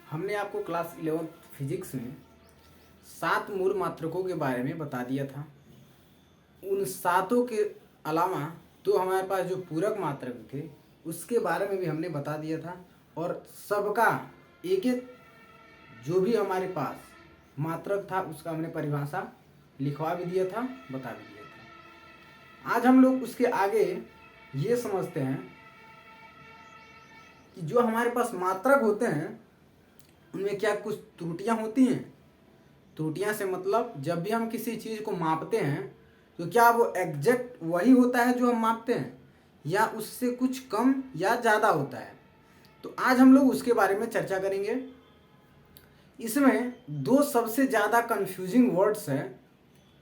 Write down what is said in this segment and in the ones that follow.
हमने आपको class 11th physics में 7 मूल मात्रकों के बारे में बता दिया था। उन सातों के अलावा तो हमारे पास जो पूरक मात्रक थे उसके बारे में भी हमने बता दिया था, और सबका एक एक जो भी हमारे पास मात्रक था उसका हमने परिभाषा लिखवा भी दिया था, बता भी दिया था। आज हम लोग उसके आगे ये समझते हैं कि जो हमारे पास मात्रक होते हैं उनमें क्या कुछ त्रुटियां होती हैं। त्रुटियां से मतलब जब भी हम किसी चीज़ को मापते हैं तो क्या वो एग्जैक्ट वही होता है जो हम मापते हैं, या उससे कुछ कम या ज़्यादा होता है। तो आज हम लोग उसके बारे में चर्चा करेंगे। इसमें दो सबसे ज़्यादा कंफ्यूजिंग वर्ड्स हैं,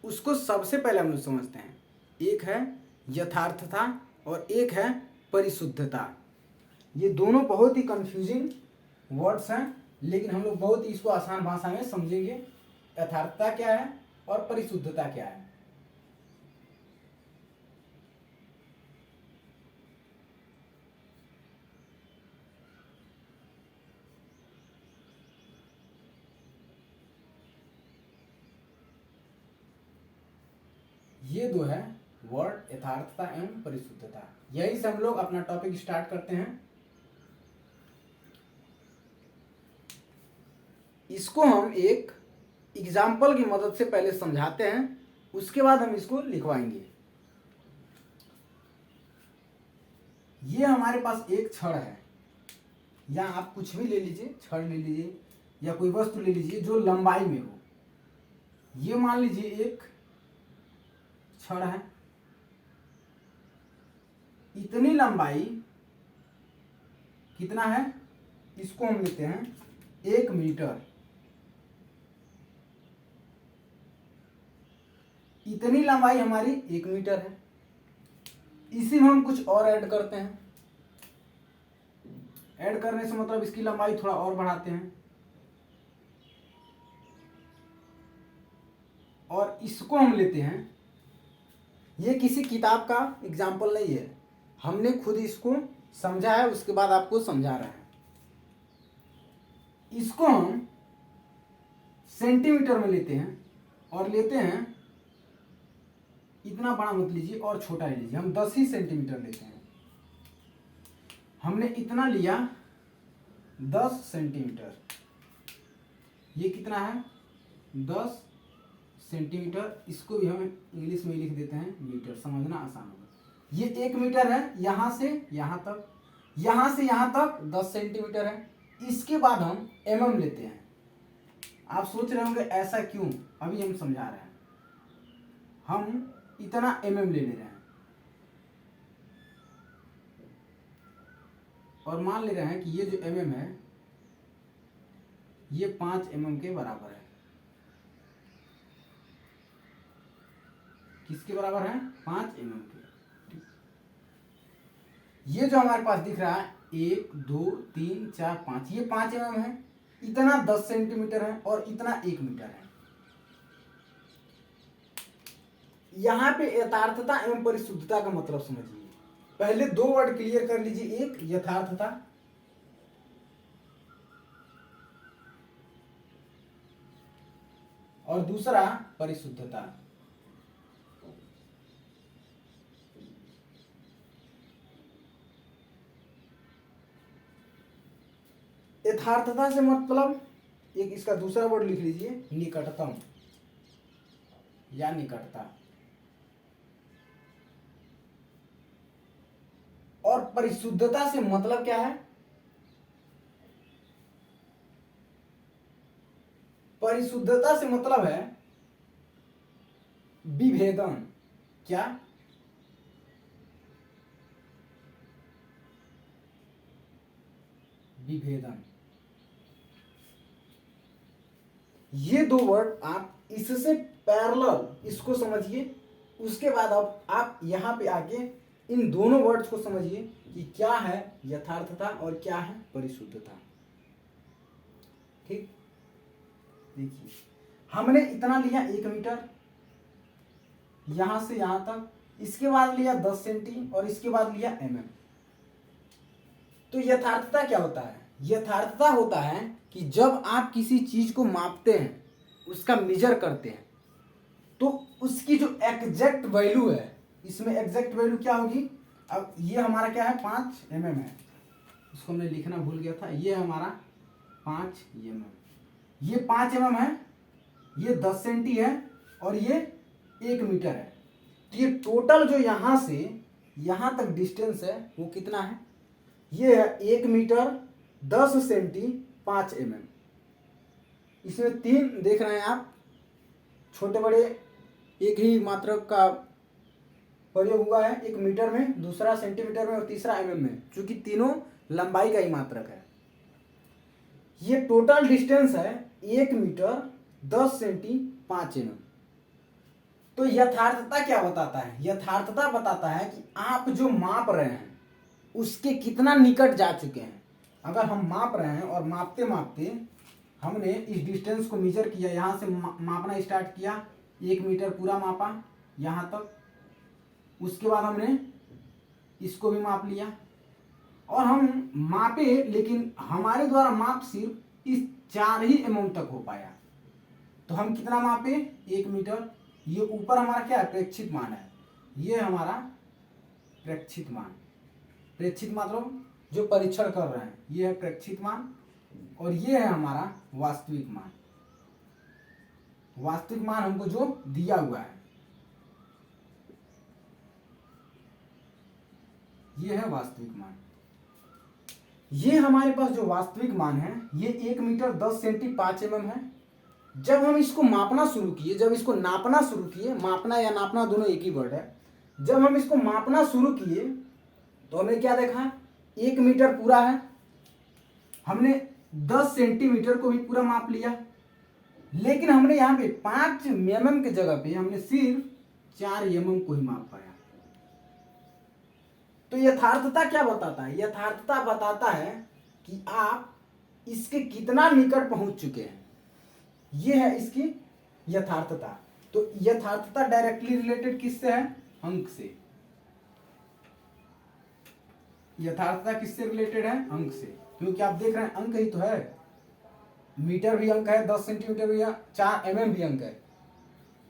उसको सबसे पहले हम लोग समझते हैं। एक है यथार्थता और एक है परिशुद्धता। ये दोनों बहुत ही कंफ्यूजिंग वर्ड्स हैं, लेकिन हम लोग बहुत ही इसको आसान भाषा में समझेंगे। यथार्थता क्या है और परिशुद्धता क्या है। ये दो है वर्ड, यथार्थता एवं परिशुद्धता। यही से हम लोग अपना टॉपिक स्टार्ट करते हैं। इसको हम एक एग्जाम्पल की मदद से पहले समझाते हैं, उसके बाद हम इसको लिखवाएंगे। ये हमारे पास एक छड़ है, या आप कुछ भी ले लीजिए, छड़ ले लीजिए या कोई वस्तु ले लीजिए जो लंबाई में हो। ये मान लीजिए एक छड़ है, इतनी लंबाई कितना है, इसको हम लेते हैं 1 मीटर। इतनी लंबाई हमारी 1 मीटर है। इसी में हम कुछ और ऐड करते हैं। ऐड करने से मतलब इसकी लंबाई थोड़ा और बढ़ाते हैं, और इसको हम लेते हैं। ये किसी किताब का एग्जाम्पल नहीं है, हमने खुद इसको समझा है, उसके बाद आपको समझा रहे हैं। इसको हम सेंटीमीटर में लेते हैं, और लेते हैं, इतना बड़ा मत लीजिए और छोटा ही लीजिए, हम 10 ही सेंटीमीटर लेते हैं। हमने इतना लिया 10 सेंटीमीटर। ये कितना है 10 सेंटीमीटर। इसको भी हम इंग्लिश में लिख देते हैं मीटर, समझना आसान होगा। ये 1 मीटर है, यहां से यहां तक, यहां से यहां तक 10 सेंटीमीटर है। इसके बाद हम mm लेते हैं। आप सोच रहे होंगे ऐसा क्यों, अभी हम समझा रहे हैं। हम इतना mm ले रहे हैं और मान ले रहे हैं कि ये जो mm है ये 5 mm के बराबर है। किसके बराबर है, 5 mm के। ये जो हमारे पास दिख रहा है 1 2 3 4 5, ये 5 mm है। इतना 10 सेंटीमीटर है और इतना 1 मीटर है। यहां पे यथार्थता एवं परिशुद्धता का मतलब समझिए। पहले दो वर्ड क्लियर कर लीजिए, एक यथार्थता और दूसरा परिशुद्धता। यथार्थता से मतलब एक इसका दूसरा वर्ड लिख लीजिए, निकटतम या निकटता। और परिशुद्धता से मतलब क्या है, परिशुद्धता से मतलब है विभेदन। क्या, विभेदन। ये दो वर्ड आप इससे पैरेलल इसको समझिए, उसके बाद आप यहां पे आके इन दोनों वर्ड्स को समझिए कि क्या है यथार्थता और क्या है परिशुद्धता। ठीक, देखिए हमने इतना लिया 1 मीटर, यहां से यहां तक, इसके बाद लिया 10 सेंटी और इसके बाद लिया mm। तो यथार्थता क्या होता है, यथार्थता होता है कि जब आप किसी चीज को मापते हैं, उसका मेजर करते हैं, तो उसकी जो एग्जैक्ट वैल्यू है, इसमें एग्जैक्ट वैल्यू क्या होगी। अब ये हमारा क्या है 5 mm है, इसको मैं लिखना भूल गया था, ये हमारा 5 mm, ये 5 mm है, ये 10 सेंटी है और ये 1 मीटर है। तो ये टोटल जो यहाँ से यहाँ तक डिस्टेंस है वो कितना है, ये है 1 मीटर 10 सेंटी 5 mm। इसमें 3 देख रहे हैं आप, छोटे बड़े एक ही मात्रक का प्रयोग हुआ है, एक मीटर में, दूसरा सेंटीमीटर में और तीसरा mm में, चूंकि तीनों लंबाई का ही मात्रक है। ये टोटल डिस्टेंस है 1 मीटर 10 सेंटी 5 mm। तो यथार्थता क्या बताता है, यथार्थता बताता है कि आप जो माप रहे हैं उसके कितना निकट जा चुके हैं। अगर हम माप रहे हैं और मापते मापते हमने इस डिस्टेंस को मेजर किया, यहाँ से मापना स्टार्ट किया, 1 मीटर पूरा मापा यहाँ तक, उसके बाद हमने इसको भी माप लिया और हम मापे, लेकिन हमारे द्वारा माप सिर्फ इस 4 ही mm तक हो पाया। तो हम कितना मापे, 1 मीटर। ये ऊपर हमारा क्या है, प्रेक्षित मान है, ये हमारा प्रेक्षित मान। प्रेक्षित मतलब जो परीक्षण कर रहे हैं, ये है प्रेक्षित मान, और ये है हमारा वास्तविक मान। वास्तविक मान हमको जो दिया हुआ है, ये है वास्तविक मान। ये हमारे पास जो वास्तविक मान है, ये 1 मीटर 10 सेंटी 5 mm है। जब हम इसको मापना शुरू किए, जब इसको नापना शुरू किए, मापना या नापना दोनों एक ही वर्ड है, जब हम इसको मापना शुरू किए तो हमने क्या देखा, 1 मीटर पूरा है, हमने 10 सेंटीमीटर को भी पूरा माप लिया, लेकिन हमने यहाँ पे 5 mm के जगह पे हमने सिर्फ 4 mm को ही माप पाया। तो यथार्थता क्या बताता है, यथार्थता बताता है कि आप इसके कितना निकट पहुंच चुके हैं, ये है इसकी यथार्थता। तो यथार्थता डायरेक्टली रिलेटेड किससे है, अंक से। यथार्थता किससे रिलेटेड है, अंक से, क्योंकि आप देख रहे हैं अंक ही तो है, मीटर भी अंक है, 10 सेंटीमीटर भी, 4 mm भी अंक है।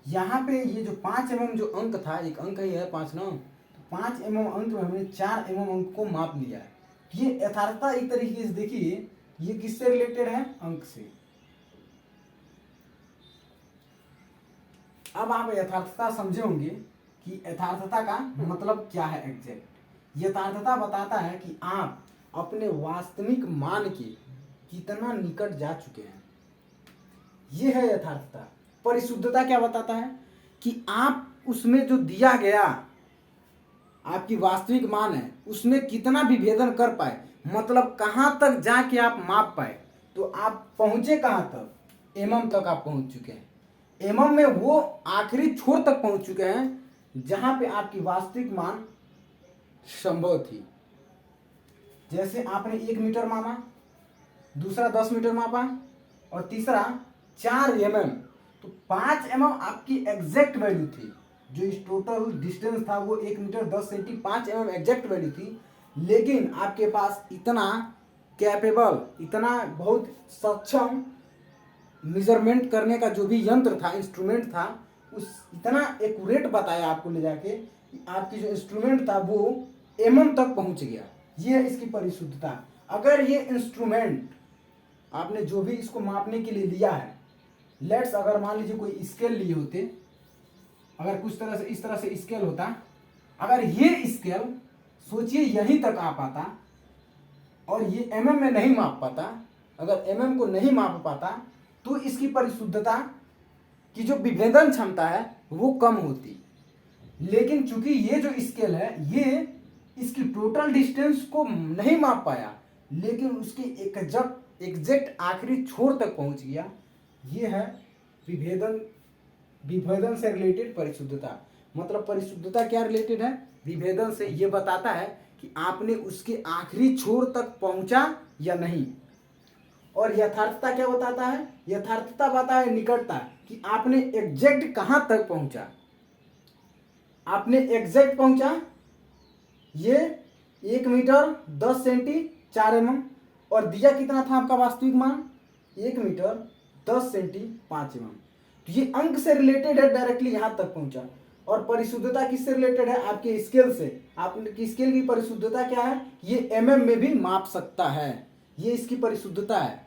यहाँ पे ये जो 5 mm जो अंक था, एक अंक ही है 5 9, तो 5 mm अंक में हमने 4 mm अंक को माप लिया है। ये यथार्थता एक तरीके से देखिए, ये किससे रिलेटेड है, अंक से। अब आप यथार्थता समझे होंगे कि यथार्थता का मतलब क्या है एग्जैक्ट। यथार्थता बताता है कि आप अपने वास्तविक मान के कितना निकट जा चुके हैं, ये है यथार्थता। परिशुद्धता क्या बताता है कि आप उसमें जो दिया गया आपकी वास्तविक मान है, उसमें कितना विभेदन कर पाए, मतलब कहां तक जाके आप माप पाए। तो आप पहुंचे कहां तक, mm तक आप पहुंच चुके हैं। mm में वो आखिरी छोर तक पहुंच चुके हैं जहां पे आपकी वास्तविक मान संभव थी। जैसे आपने 1 मीटर मापा, दूसरा 10 मीटर मापा और तीसरा 4 mm, तो 5 mm आपकी एग्जैक्ट वैल्यू थी। जो इस टोटल डिस्टेंस था वो 1 metre 10 centi 5 mm exact value थी, लेकिन आपके पास इतना कैपेबल, इतना बहुत सक्षम मेजरमेंट करने का जो भी यंत्र था, इंस्ट्रूमेंट था, उस इतना एक्यूरेट बताया आपको ले जाके, आपकी जो इंस्ट्रूमेंट था वो mm तक पहुंच गया। ये है इसकी परिशुद्धता। अगर ये इंस्ट्रूमेंट आपने जो भी इसको मापने के लिए लिया है, लेट्स अगर मान लीजिए कोई स्केल लिए होते, अगर कुछ तरह से इस तरह से स्केल होता, अगर ये स्केल सोचिए यहीं तक आ पाता और ये mm में नहीं माप पाता, अगर mm को नहीं माप पाता, तो इसकी परिशुद्धता की जो विभेदन क्षमता है वो कम होती। लेकिन चूंकि ये जो स्केल है, ये इसकी टोटल डिस्टेंस को नहीं माप पाया, लेकिन उसकी एग्जैक्ट आखिरी छोर तक पहुंच गया। ये है विभेदन से रिलेटेड परिशुद्धता। मतलब परिशुद्धता क्या रिलेटेड है, विभेदन से। ये बताता है कि आपने उसके आखिरी छोर तक पहुंचा या नहीं। और यथार्थता क्या बताता है, यथार्थता बताता है निकटता, कि आपने एग्जैक्ट कहां तक पहुंचा। आपने एग्जैक्ट पहुंचा ये 1 मीटर 10 सेंटी 4 mm, और दिया कितना था आपका वास्तविक मान 1 मीटर 10 सेंटी 5 mm। तो ये अंक से रिलेटेड है, डायरेक्टली यहाँ तक पहुंचा। और परिशुद्धता किससे रिलेटेड है? आपके स्केल से। आपकी स्केल की परिशुद्धता क्या है? ये mm में भी माप सकता है, ये इसकी परिशुद्धता है।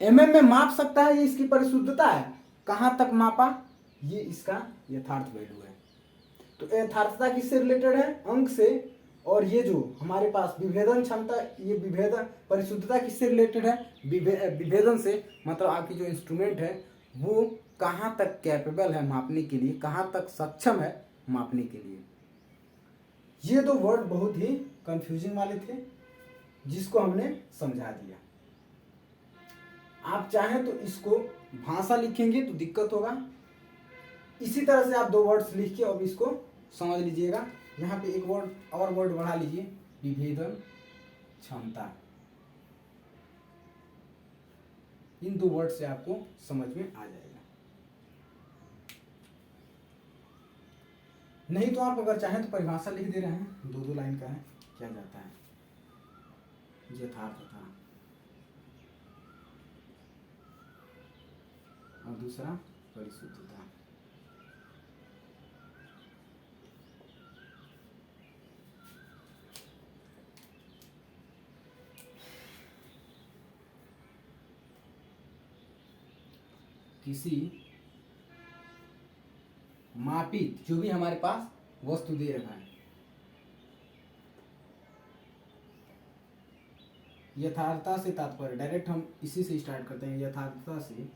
mm में माप सकता है, ये इसकी परिशुद्धता है। कहाँ तक मापा? ये इसका यथार्थ वैल्यू है। तो यथार्थता किससे रिलेटेड है? अंक से। और ये जो हमारे पास विभेदन क्षमता, ये विभेदन परिशुद्धता किससे रिलेटेड है? विभेदन से। मतलब आपकी जो इंस्ट्रूमेंट है वो कहाँ तक कैपेबल है मापने के लिए, कहाँ तक सक्षम है मापने के लिए। ये दो वर्ड बहुत ही कंफ्यूजिंग वाले थे, जिसको हमने समझा दिया। आप चाहें तो इसको भाषा लिखेंगे तो दिक्कत होगा, इसी तरह से आप दो वर्ड्स लिख के अब इसको समझ लीजिएगा। यहाँ पे एक वर्ड और वर्ड बढ़ा लीजिए, विभेदन क्षमता। इन दो वर्ड से आपको समझ में आ जाएगा। नहीं तो आप अगर चाहें तो परिभाषा लिख दे रहे हैं, दो लाइन का है, क्या जाता है? यथार्थता और दूसरा परिशुद्धता। किसी मापित जो भी हमारे पास वस्तु दे रखा है, यथार्थता से तात्पर्य, डायरेक्ट हम इसी से स्टार्ट करते हैं। यथार्थता से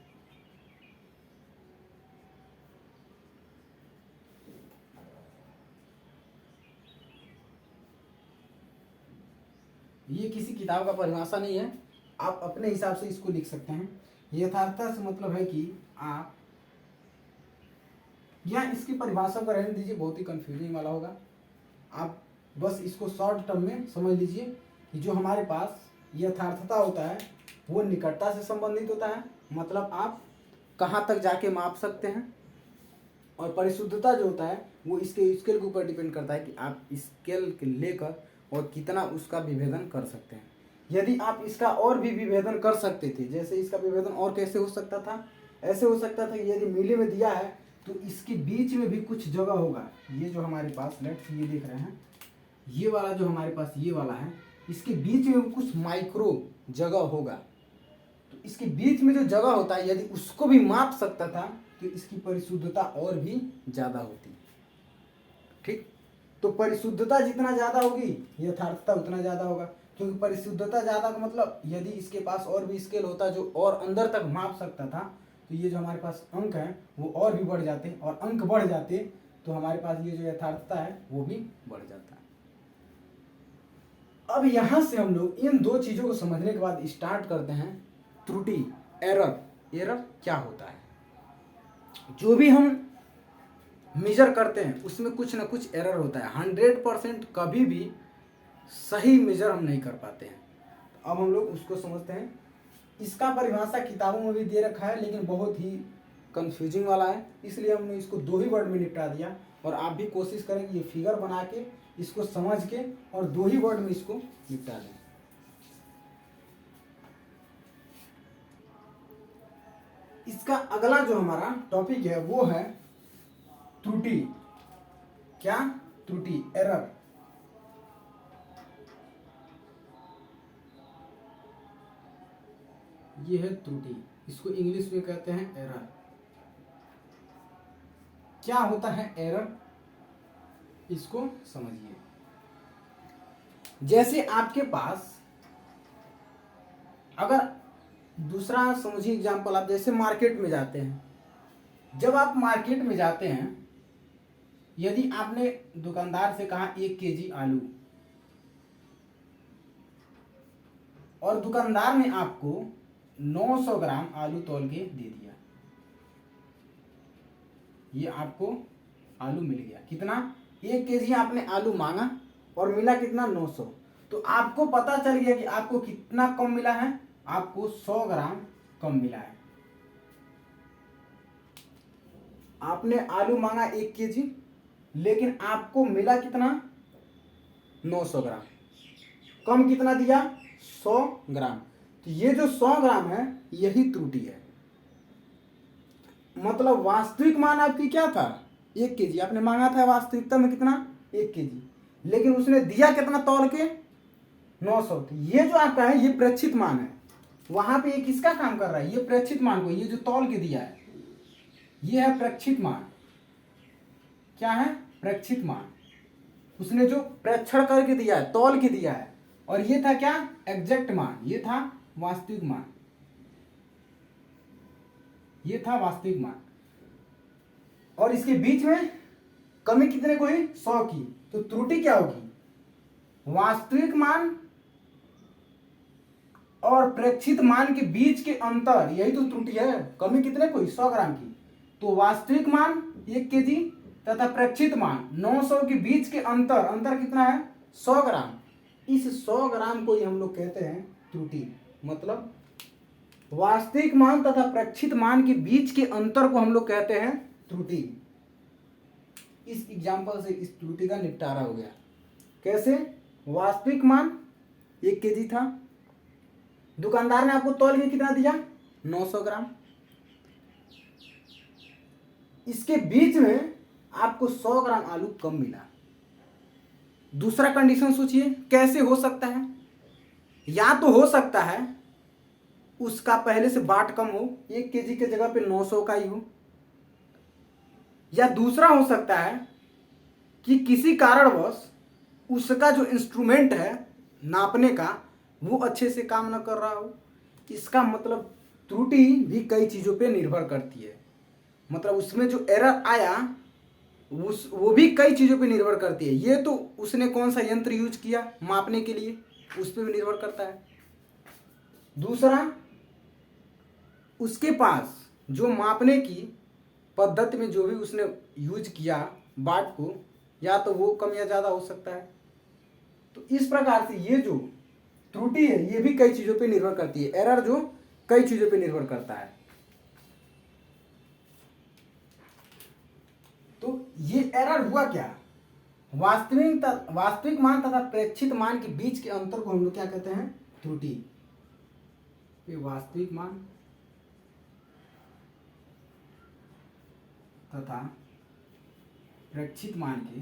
ये किसी किताब का परिभाषा नहीं है, आप अपने हिसाब से इसको लिख सकते हैं। यथार्थता से मतलब है कि आप, या इसकी परिभाषा को रहने दीजिए, बहुत ही कंफ्यूजिंग वाला होगा। आप बस इसको शॉर्ट टर्म में समझ लीजिए कि जो हमारे पास यथार्थता होता है वो निकटता से संबंधित होता है, मतलब आप कहाँ तक जाके माप सकते हैं। और परिशुद्धता जो होता है वो इसके स्केल के ऊपर डिपेंड करता है कि आप स्केल के लेकर और कितना उसका विभेदन कर सकते हैं। यदि आप इसका और भी विभेदन कर सकते थे, जैसे इसका विभेदन और कैसे हो सकता था? ऐसे हो सकता था कि यदि मिली में दिया है तो इसके बीच में भी कुछ जगह होगा। ये जो हमारे पास लेट्स ये देख रहे हैं, ये वाला जो हमारे पास ये वाला है, इसके बीच में कुछ माइक्रो जगह होगा। तो इसके बीच में जो जगह होता है यदि उसको भी माप सकता था तो इसकी परिशुद्धता और भी ज़्यादा होती। ठीक, तो परिशुद्धता जितना ज़्यादा होगी यथार्थता उतना ज़्यादा होगा, क्योंकि परिशुद्धता ज़्यादा का मतलब यदि इसके पास और भी स्केल होता जो और अंदर तक माप सकता था तो ये जो हमारे पास अंक हैं वो और भी बढ़ जाते, और अंक बढ़ जाते तो हमारे पास ये जो यथार्थता है वो भी बढ़ जाता है। अब यहाँ से हम लोग इन दो चीज़ों को समझने के बाद स्टार्ट करते हैं त्रुटि, एरर। एरर क्या होता है? जो भी हम मेजर करते हैं उसमें कुछ ना कुछ एरर होता है। 100% कभी भी सही मेजर हम नहीं कर पाते हैं। अब हम लोग उसको समझते हैं। इसका परिभाषा किताबों में भी दे रखा है, लेकिन बहुत ही कंफ्यूजिंग वाला है, इसलिए हमने इसको दो ही वर्ड में निपटा दिया। और आप भी कोशिश करें कि ये फिगर बना के इसको समझ के और दो ही वर्ड में इसको निपटा दें। इसका अगला जो हमारा टॉपिक है वो है त्रुटि। क्या? त्रुटि, एरर। ये है त्रुटि, इसको इंग्लिश में कहते हैं एरर। क्या होता है एरर, इसको समझिए। जैसे आपके पास, अगर दूसरा समझिए एग्जांपल, आप जैसे मार्केट में जाते हैं, जब आप मार्केट में जाते हैं, यदि आपने दुकानदार से कहा 1 केजी आलू, और दुकानदार ने आपको 900 ग्राम आलू तौल के दे दिया, ये आपको आलू मिल गया। कितना? 1 केजी आपने आलू मांगा और मिला कितना? 900। तो आपको पता चल गया कि आपको कितना कम मिला है, आपको 100 ग्राम कम मिला है। आपने आलू मांगा 1 केजी, लेकिन आपको मिला कितना? 900 ग्राम। कम कितना दिया? 100 ग्राम। तो ये जो 100 ग्राम है यही त्रुटि है। मतलब वास्तविक मान आपकी क्या था 1 केजी, आपने मांगा था वास्तविकता में कितना 1 केजी, लेकिन उसने दिया कितना तौल के 900। तो ये जो आपका है ये प्रेक्षित मान है, वहां पे ये किसका काम कर रहा है, ये प्रेक्षित मान को, ये जो तौल के दिया है ये है प्रेक्षित मान। क्या है प्रेक्षित मान, उसने जो प्रेक्षण करके दिया है तौल के दिया है, और ये था क्या एग्जैक्ट मान, ये था वास्तविक मान, ये था वास्तविक मान। और इसके बीच में कमी कितने को हुई 100 की, तो त्रुटि क्या होगी वास्तविक मान और प्रेक्षित मान के बीच के अंतर, यही तो त्रुटि है। कमी कितने को 100 ग्राम की, तो वास्तविक मान 1 केजी तथा प्रेक्षित मान 900 के बीच के अंतर, अंतर कितना है 100 ग्राम। इस 100 ग्राम को ही हम लोग कहते हैं त्रुटि। मतलब वास्तविक मान तथा प्रेक्षित मान के बीच के अंतर को हम लोग कहते हैं त्रुटि। इस एग्जाम्पल से इस त्रुटि का निपटारा हो गया। कैसे, वास्तविक मान 1 केजी था, दुकानदार ने आपको तौल के कितना दिया 900 ग्राम, इसके बीच में आपको 100 ग्राम आलू कम मिला। दूसरा कंडीशन सोचिए कैसे हो सकता है, या तो हो सकता है उसका पहले से बाट कम हो, 1 केजी के जगह पे 900 का ही हो, या दूसरा हो सकता है कि किसी कारणवश उसका जो इंस्ट्रूमेंट है नापने का वो अच्छे से काम न कर रहा हो। इसका मतलब त्रुटि भी कई चीज़ों पे निर्भर करती है। मतलब उसमें जो एरर आया वो भी कई चीज़ों पे निर्भर करती है। ये तो उसने कौन सा यंत्र यूज किया मापने के लिए उस पर भी निर्भर करता है। दूसरा, उसके पास जो मापने की पद्धति में जो भी उसने यूज किया बाट को, या तो वो कम या ज़्यादा हो सकता है। तो इस प्रकार से ये जो त्रुटि है ये भी कई चीज़ों पे निर्भर करती है। एरर जो कई चीज़ों पे निर्भर करता है। तो ये एरर हुआ क्या, वास्तविक मान तथा प्रेक्षित मान के बीच के अंतर को हम लोग क्या कहते हैं त्रुटि। वास्तविक मान तथा प्रेक्षित मान के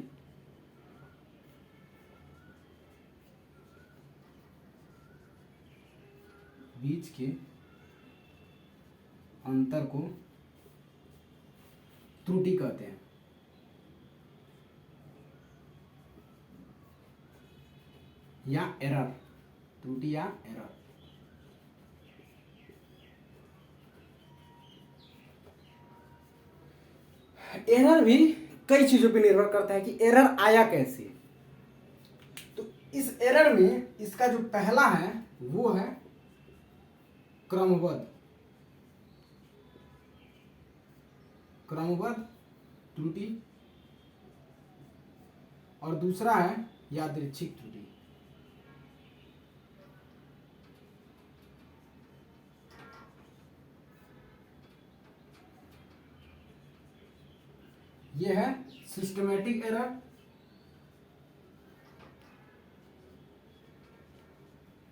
बीच के अंतर को त्रुटि कहते हैं। या एरर, त्रुटि या एरर। एरर भी कई चीजों पे निर्भर करता है कि एरर आया कैसे। तो इस एरर में इसका जो पहला है वो है क्रमबद्ध त्रुटि, और दूसरा है यादृच्छिक त्रुटि। ये है सिस्टमैटिक एरर,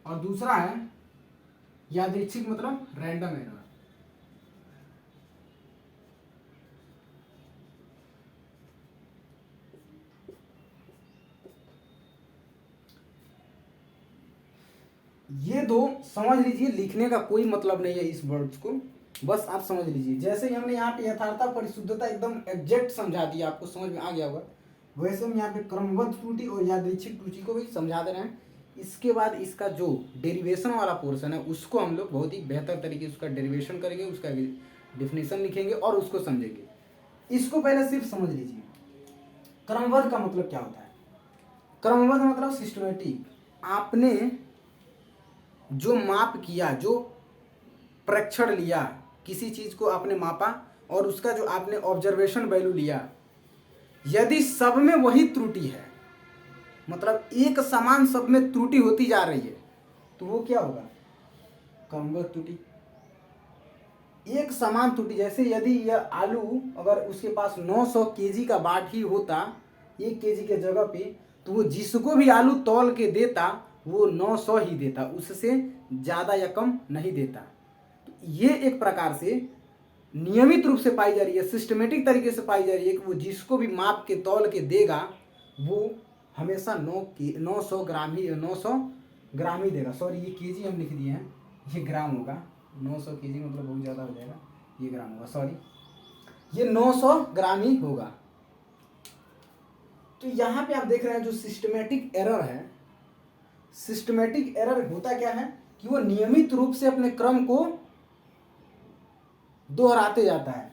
और दूसरा है यादृच्छिक मतलब रैंडम एरर। ये दो समझ लीजिए, लिखने का कोई मतलब नहीं है इस वर्ड्स को, बस आप समझ लीजिए। जैसे ही हमने यहाँ पे यथार्थता परिशुद्धता एकदम एग्जैक्ट समझा दिया, आपको समझ में आ गया होगा, वैसे हम यहाँ पे क्रमबद्ध त्रुटि और यादृच्छिक त्रुटि को भी समझा दे रहे हैं। इसके बाद इसका जो डेरिवेशन वाला पोर्शन है उसको हम लोग बहुत ही बेहतर तरीके से उसका डेरिवेशन करेंगे, उसका डिफिनेशन लिखेंगे और उसको समझेंगे। इसको पहले सिर्फ समझ लीजिए, क्रमबद्ध का मतलब क्या होता है। क्रमबद्ध मतलब सिस्टमैटिक, आपने जो माप किया, जो प्रेक्षण लिया, किसी चीज को आपने मापा और उसका जो आपने ऑब्जर्वेशन वैल्यू लिया, यदि सब में वही त्रुटि है, मतलब एक समान सब में त्रुटि होती जा रही है, तो वो क्या होगा क्रमबद्ध त्रुटि। एक समान त्रुटि, जैसे यदि यह आलू अगर उसके पास 900 केजी का बाट ही होता 1 केजी के जगह पे, तो वो जिसको भी आलू तौल के देता वो 900 ही देता, उससे ज़्यादा या कम नहीं देता। तो ये एक प्रकार से नियमित रूप से पाई जा रही है, सिस्टमेटिक तरीके से पाई जा रही है कि वो जिसको भी माप के तौल के देगा वो हमेशा 900 ग्राम ही 900 ग्राम ही देगा। सॉरी, ये केजी हम लिख दिए हैं, ये ग्राम होगा। 900 केजी मतलब बहुत ज़्यादा हो जाएगा, ये ग्राम होगा, सॉरी, ये 900 ग्राम ही होगा। तो यहाँ पे आप देख रहे हैं जो सिस्टमेटिक एरर है, सिस्टमेटिक एरर होता क्या है कि वो नियमित रूप से अपने क्रम को दोहराते जाता है।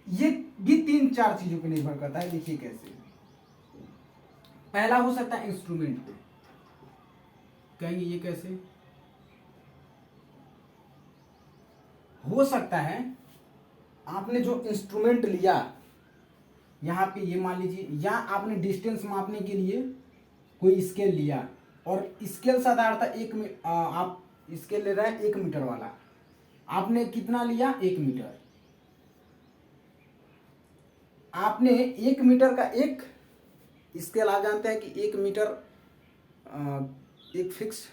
ये भी 3-4 चीजों पर निर्भर करता है। देखिए कैसे, पहला हो सकता है इंस्ट्रूमेंट पे, कहेंगे ये कैसे हो सकता है। आपने जो इंस्ट्रूमेंट लिया यहाँ पे, ये मान लीजिए, या आपने डिस्टेंस मापने के लिए कोई स्केल लिया और स्केल साधारणतः आप स्केल ले रहे हैं 1 मीटर वाला, आपने कितना लिया 1 मीटर। आपने 1 मीटर का एक स्केल, आप जानते हैं कि 1 मीटर एक फिक्स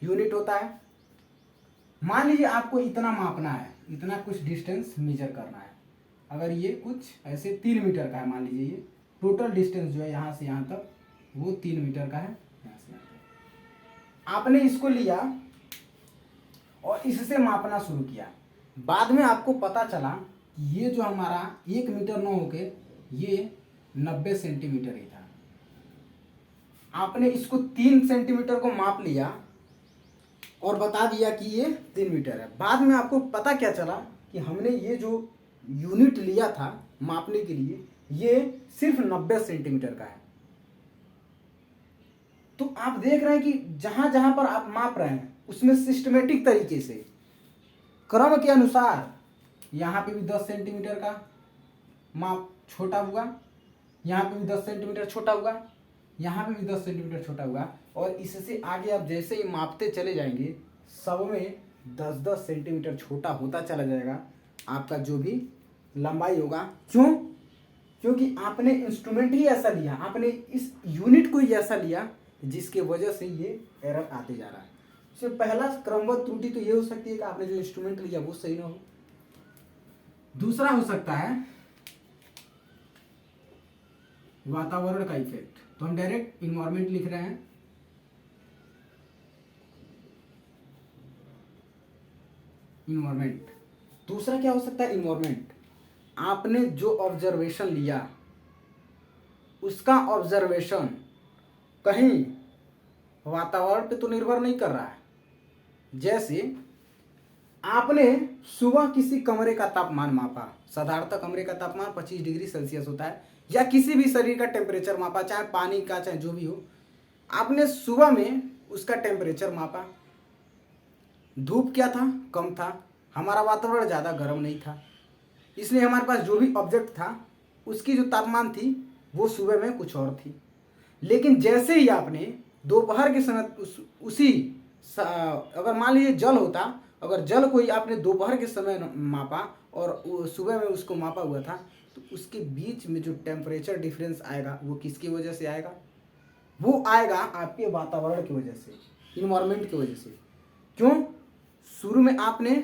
यूनिट होता है। मान लीजिए आपको इतना मापना है, इतना कुछ डिस्टेंस मेजर करना है। अगर ये कुछ ऐसे 3 मीटर का है, मान लीजिए ये टोटल डिस्टेंस जो है यहाँ से यहाँ तक वो 3 मीटर का है, यहाँ से यहाँ तक। आपने इसको लिया और इससे मापना शुरू किया। बाद में आपको पता चला कि ये जो हमारा 1 मीटर न होके ये 90 सेंटीमीटर ही था। आपने इसको 3 सेंटीमीटर को माप लिया और बता दिया कि ये 3 मीटर है। बाद में आपको पता क्या चला कि हमने ये जो यूनिट लिया था मापने के लिए ये सिर्फ 90 सेंटीमीटर का है। तो आप देख रहे हैं कि जहां जहां पर आप माप रहे हैं उसमें सिस्टमेटिक तरीके से क्रम के अनुसार यहाँ पे भी 10 सेंटीमीटर का माप छोटा हुआ, यहाँ पे भी 10 सेंटीमीटर छोटा हुआ, यहाँ पे भी 10 सेंटीमीटर छोटा हुआ, और इससे आगे आप जैसे ही मापते चले जाएंगे सब में 10-10 सेंटीमीटर छोटा होता चला जाएगा आपका जो भी लंबाई होगा। क्यों? क्योंकि आपने इंस्ट्रूमेंट ही ऐसा लिया, आपने इस यूनिट को ही ऐसा लिया जिसके वजह से ये एरर आते जा रहा है। इससे पहला क्रमबद्ध त्रुटि तो ये हो सकती है कि आपने जो इंस्ट्रूमेंट लिया वो सही ना हो। दूसरा हो सकता है वातावरण का इफेक्ट, तो हम डायरेक्ट इन्वायरमेंट लिख रहे हैं। इन्वायरमेंट। दूसरा क्या हो सकता है? इन्वायरमेंट। आपने जो ऑब्जर्वेशन लिया उसका ऑब्जर्वेशन कहीं वातावरण पे तो निर्भर नहीं कर रहा है। जैसे आपने सुबह किसी कमरे का तापमान मापा, साधारणतः कमरे का तापमान 25 डिग्री सेल्सियस होता है, या किसी भी शरीर का टेम्परेचर मापा, चाहे पानी का चाहे जो भी हो, आपने सुबह में उसका टेम्परेचर मापा। धूप क्या था? कम था, हमारा वातावरण ज़्यादा गर्म नहीं था, इसलिए हमारे पास जो भी ऑब्जेक्ट था उसकी जो तापमान थी वो सुबह में कुछ और थी। लेकिन जैसे ही आपने दोपहर के समय अगर मान लीजिए जल होता, अगर जल को ही आपने दोपहर के समय मापा और सुबह में उसको मापा हुआ था, तो उसके बीच में जो टेम्परेचर डिफरेंस आएगा वो किसकी वजह से आएगा? वो आएगा आपके वातावरण की वजह से, इन्वायरमेंट की वजह से। क्यों? शुरू में आपने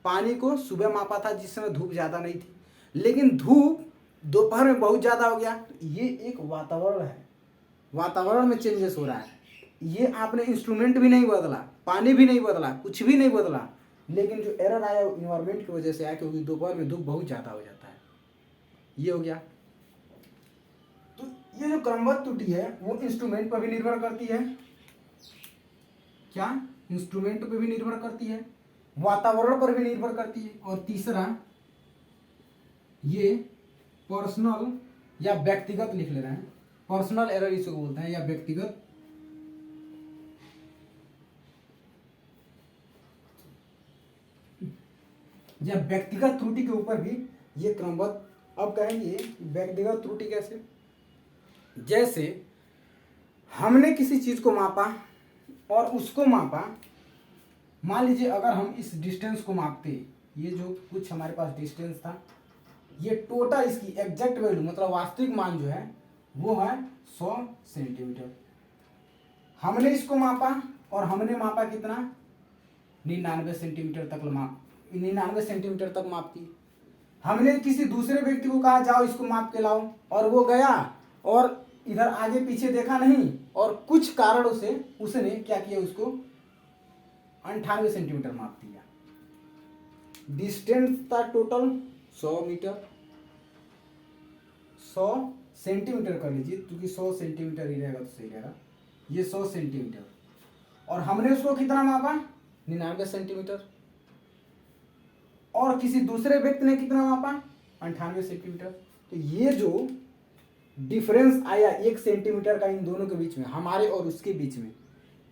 पानी को सुबह मापा था जिस समय धूप ज़्यादा नहीं थी, लेकिन धूप दोपहर में बहुत ज़्यादा हो गया, तो ये एक वातावरण है, वातावरण में चेंजेस हो रहा है। ये आपने इंस्ट्रूमेंट भी नहीं बदला, पानी भी नहीं बदला, कुछ भी नहीं बदला, लेकिन जो एरर आया वो इन्वायरमेंट की वजह से आया, क्योंकि दोपहर में धूप बहुत ज़्यादा हो जाता है। ये हो गया। तो ये जो क्रमबद्ध त्रुटि है वो इंस्ट्रूमेंट पर भी निर्भर करती है। क्या? इंस्ट्रूमेंट पर भी निर्भर करती है, वातावरण पर भी निर्भर करती है, और तीसरा ये पर्सनल या व्यक्तिगत लिख ले रहे हैं, पर्सनल एरर इसको बोलते हैं, या व्यक्तिगत त्रुटि के ऊपर भी ये क्रमबद्ध। अब कहेंगे व्यक्तिगत त्रुटि कैसे? जैसे हमने किसी चीज को मापा और उसको मापा, मान लीजिए अगर हम इस डिस्टेंस को मापते, ये जो कुछ हमारे पास डिस्टेंस था, ये टोटल इसकी एग्जैक्ट वैल्यू मतलब वास्तविक मान जो है वो है 100 सेंटीमीटर। हमने इसको मापा और हमने मापा कितना, 99 सेंटीमीटर तक 99 सेंटीमीटर तक माप की। हमने किसी दूसरे व्यक्ति को कहा जाओ इसको माप के लाओ, और वो गया और इधर आगे पीछे देखा नहीं, और कुछ कारणों से उसने क्या किया, उसको 98 सेंटीमीटर माप दिया। डिस्टेंस था टोटल 100 मीटर, 100 सेंटीमीटर कर लीजिए क्योंकि 100 सेंटीमीटर ही रहेगा तो सही रहेगा। ये 100 सेंटीमीटर, और हमने उसको कितना मापा, 99 सेंटीमीटर, और किसी दूसरे व्यक्ति ने कितना मापा, 98 सेंटीमीटर। तो ये जो डिफरेंस आया 1 सेंटीमीटर का इन दोनों के बीच में, हमारे और उसके बीच में,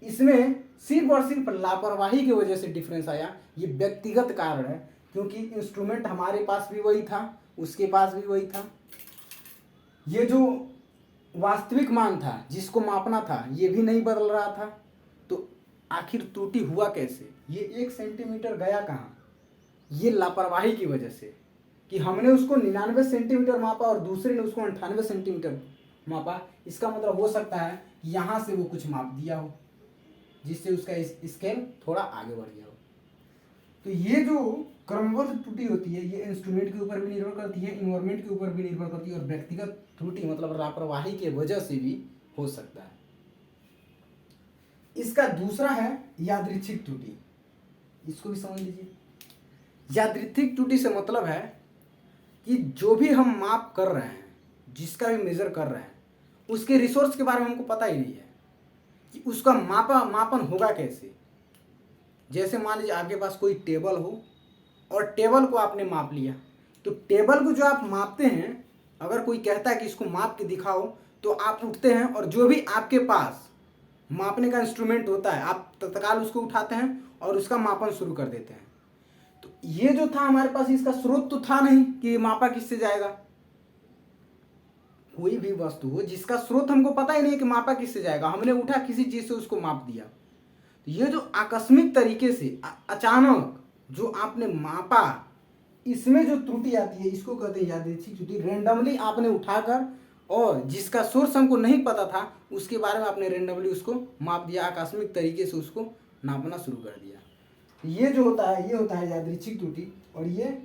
इसमें सिर्फ और सिर्फ लापरवाही की वजह से डिफरेंस आया। ये व्यक्तिगत कारण है, क्योंकि इंस्ट्रूमेंट हमारे पास भी वही था, उसके पास भी वही था। ये जो वास्तविक मान था जिसको मापना था ये भी नहीं बदल रहा था। तो आखिर त्रुटि हुआ कैसे, ये 1 सेंटीमीटर गया कहाँ, ये लापरवाही की वजह से कि हमने उसको 99 सेंटीमीटर मापा और दूसरे ने उसको 98 सेंटीमीटर मापा। इसका मतलब हो सकता है कि यहाँ से वो कुछ माप दिया हो जिससे उसका स्केल थोड़ा आगे बढ़ गया हो। तो ये जो क्रमबद्ध त्रुटि होती है ये इंस्ट्रूमेंट के ऊपर भी निर्भर करती है, इन्वायरमेंट के ऊपर भी निर्भर करती है, और व्यक्तिगत त्रुटि मतलब लापरवाही की वजह से भी हो सकता है। इसका दूसरा है यादृच्छिक त्रुटि, इसको भी समझ लीजिए। यादृच्छिक त्रुटि से मतलब है कि जो भी हम माप कर रहे हैं, जिसका भी मेजर कर रहे हैं, उसके रिसोर्स के बारे में हमको पता ही नहीं है कि उसका मापन होगा कैसे। जैसे मान लीजिए आपके पास कोई टेबल हो और टेबल को आपने माप लिया, तो टेबल को जो आप मापते हैं, अगर कोई कहता है कि इसको माप के दिखाओ, तो आप उठते हैं और जो भी आपके पास मापने का इंस्ट्रूमेंट होता है आप तत्काल उसको उठाते हैं और उसका मापन शुरू कर देते हैं। तो ये जो था हमारे पास, इसका स्रोत तो था नहीं कि मापा किससे जाएगा। कोई भी वस्तु हो जिसका स्रोत हमको पता ही नहीं कि मापा किससे जाएगा, हमने उठा किसी चीज से उसको माप दिया। तो ये जो आकस्मिक तरीके से अचानक जो आपने मापा, इसमें जो त्रुटि आती है इसको कहते हैं यादृच्छिक त्रुटि। रैंडमली आपने उठाकर और जिसका सोर्स हमको नहीं पता था उसके बारे में आपने रैंडमली उसको माप दिया, आकस्मिक तरीके से उसको नापना शुरू कर दिया। ये जो होता है ये होता है यादृच्छिक त्रुटि, और ये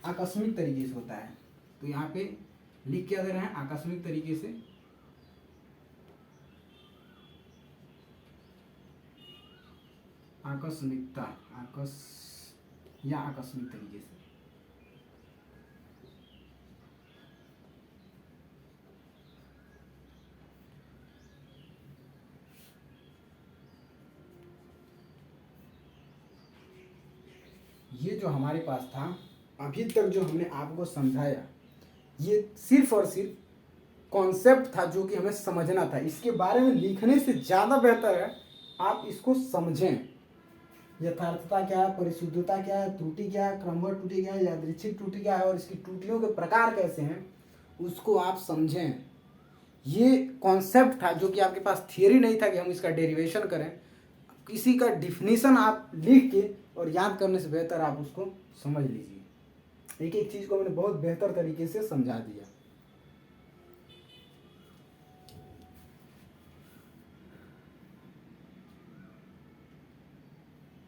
आकस्मिक तरीके से होता है। तो यहाँ पे लिख क्या दे रहे हैं, आकस्मिक तरीके से। आकस्मिकता, या आकस्मिक तरीके से। ये जो हमारे पास था अभी तक जो हमने आपको समझाया, ये सिर्फ और सिर्फ कॉन्सेप्ट था जो कि हमें समझना था। इसके बारे में लिखने से ज़्यादा बेहतर है आप इसको समझें। यथार्थता क्या है, परिशुद्धता क्या है, त्रुटि क्या है, क्रमबद्ध त्रुटि क्या है, यादृच्छिक त्रुटि क्या है, और इसकी त्रुटियों के प्रकार कैसे हैं, उसको आप समझें। ये कॉन्सेप्ट था जो कि आपके पास थियरी नहीं था कि हम इसका डेरिवेशन करें। किसी का डिफिनीशन आप लिख के और याद करने से बेहतर आप उसको समझ लीजिए। एक एक चीज़ को मैंने बहुत बेहतर तरीके से समझा दिया।